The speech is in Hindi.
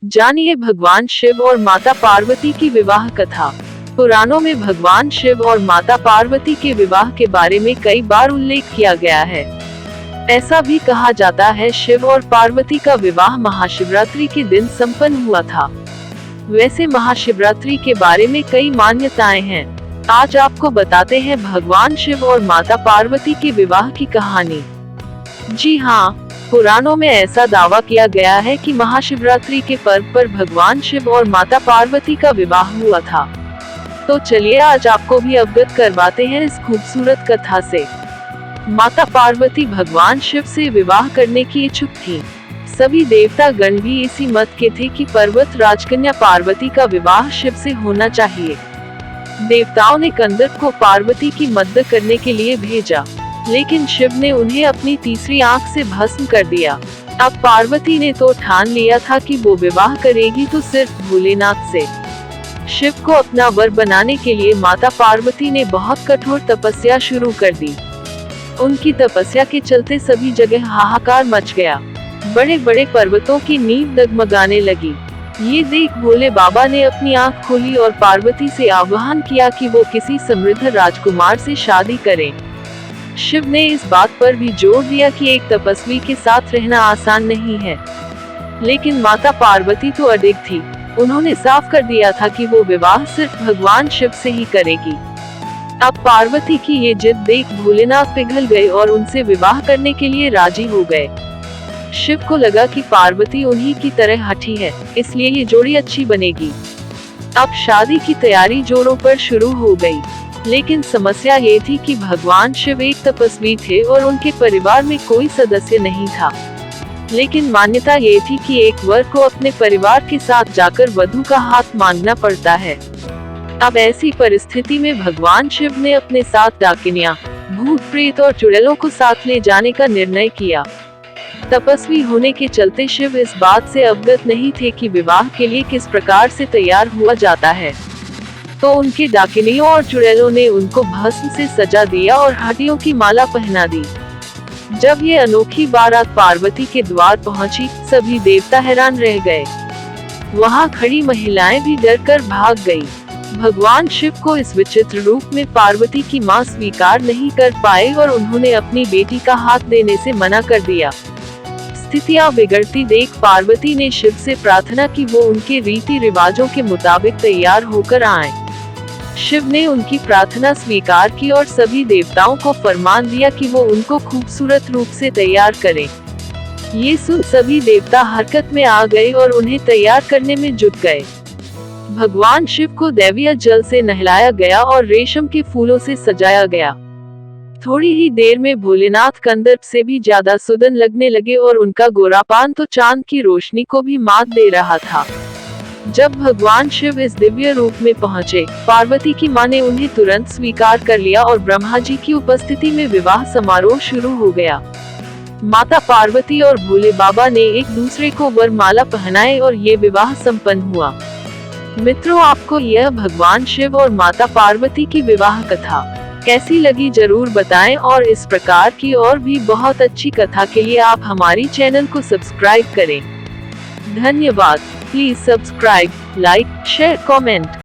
जानिए भगवान शिव और माता पार्वती की विवाह कथा। पुराणों में भगवान शिव और माता पार्वती के विवाह के बारे में कई बार उल्लेख किया गया है। ऐसा भी कहा जाता है शिव और पार्वती का विवाह महाशिवरात्रि के दिन संपन्न हुआ था। वैसे महाशिवरात्रि के बारे में कई मान्यताएं हैं। आज आपको बताते हैं भगवान शिव और माता पार्वती के विवाह की कहानी। जी हाँ, पुराणों में ऐसा दावा किया गया है कि महाशिवरात्रि के पर्व पर भगवान शिव और माता पार्वती का विवाह हुआ था। तो चलिए आज आपको भी अवगत करवाते हैं इस खूबसूरत कथा से। माता पार्वती भगवान शिव से विवाह करने की इच्छुक थी। सभी देवता गण भी इसी मत के थे कि पर्वत राजकन्या पार्वती का विवाह शिव से होना चाहिए। देवताओं ने गंधर्व को पार्वती की मदद करने के लिए भेजा, लेकिन शिव ने उन्हें अपनी तीसरी आंख से भस्म कर दिया। अब पार्वती ने तो ठान लिया था कि वो विवाह करेगी तो सिर्फ भोलेनाथ से। शिव को अपना वर बनाने के लिए माता पार्वती ने बहुत कठोर तपस्या शुरू कर दी। उनकी तपस्या के चलते सभी जगह हाहाकार मच गया। बड़े बड़े पर्वतों की नींव डगमगाने लगी। ये देख भोले बाबा ने अपनी आंख खोली और पार्वती से आह्वान किया कि वो किसी समृद्ध राजकुमार से शादी करें। शिव ने इस बात पर भी जोर दिया कि एक तपस्वी के साथ रहना आसान नहीं है, लेकिन माता पार्वती तो अडिग थी। उन्होंने साफ कर दिया था कि वो विवाह सिर्फ भगवान शिव से ही करेगी। अब पार्वती की ये जिद देख भोलेनाथ पिघल गए और उनसे विवाह करने के लिए राजी हो गए। शिव को लगा कि पार्वती उन्हीं की तरह हठी है, इसलिए ये जोड़ी अच्छी बनेगी। अब शादी की तैयारी जोरों पर शुरू हो गई, लेकिन समस्या ये थी कि भगवान शिव एक तपस्वी थे और उनके परिवार में कोई सदस्य नहीं था। लेकिन मान्यता ये थी कि एक वर को अपने परिवार के साथ जाकर वधू का हाथ मांगना पड़ता है। अब ऐसी परिस्थिति में भगवान शिव ने अपने साथ डाकिनियां, भूत प्रेत और चुड़ैलों को साथ ले जाने का निर्णय किया। तपस्वी होने के चलते शिव इस बात से अवगत नहीं थे कि विवाह के लिए किस प्रकार से तैयार हुआ जाता है। तो उनके डाकिनियों और चुड़ैलों ने उनको भस्म से सजा दिया और हड्डियों की माला पहना दी। जब ये अनोखी बारात पार्वती के द्वार पहुंची, सभी देवता हैरान रह गए। वहां खड़ी महिलाएं भी डरकर भाग गई। भगवान शिव को इस विचित्र रूप में पार्वती की मां स्वीकार नहीं कर पाए और उन्होंने अपनी बेटी का हाथ देने से मना कर दिया। स्थितियां बिगड़ती देख पार्वती ने शिव से प्रार्थना की वो उनके रीति रिवाजों के मुताबिक तैयार होकर आए। शिव ने उनकी प्रार्थना स्वीकार की और सभी देवताओं को फरमान दिया कि वो उनको खूबसूरत रूप से तैयार करें। ये सुन सभी देवता हरकत में आ गए और उन्हें तैयार करने में जुट गए। भगवान शिव को दैवीय जल से नहलाया गया और रेशम के फूलों से सजाया गया। थोड़ी ही देर में भोलेनाथ गंधर्व से भी ज्यादा सुंदर लगने लगे और उनका गोरापान तो चांद की रोशनी को भी मात दे रहा था। जब भगवान शिव इस दिव्य रूप में पहुंचे, पार्वती की मां ने उन्हें तुरंत स्वीकार कर लिया और ब्रह्मा जी की उपस्थिति में विवाह समारोह शुरू हो गया। माता पार्वती और भोले बाबा ने एक दूसरे को वरमाला पहनाए और ये विवाह संपन्न हुआ। मित्रों, आपको यह भगवान शिव और माता पार्वती की विवाह कथा कैसी लगी जरूर बताएं और इस प्रकार की और भी बहुत अच्छी कथा के लिए आप हमारी चैनल को सब्सक्राइब करें। धन्यवाद। Please subscribe, like, share, comment.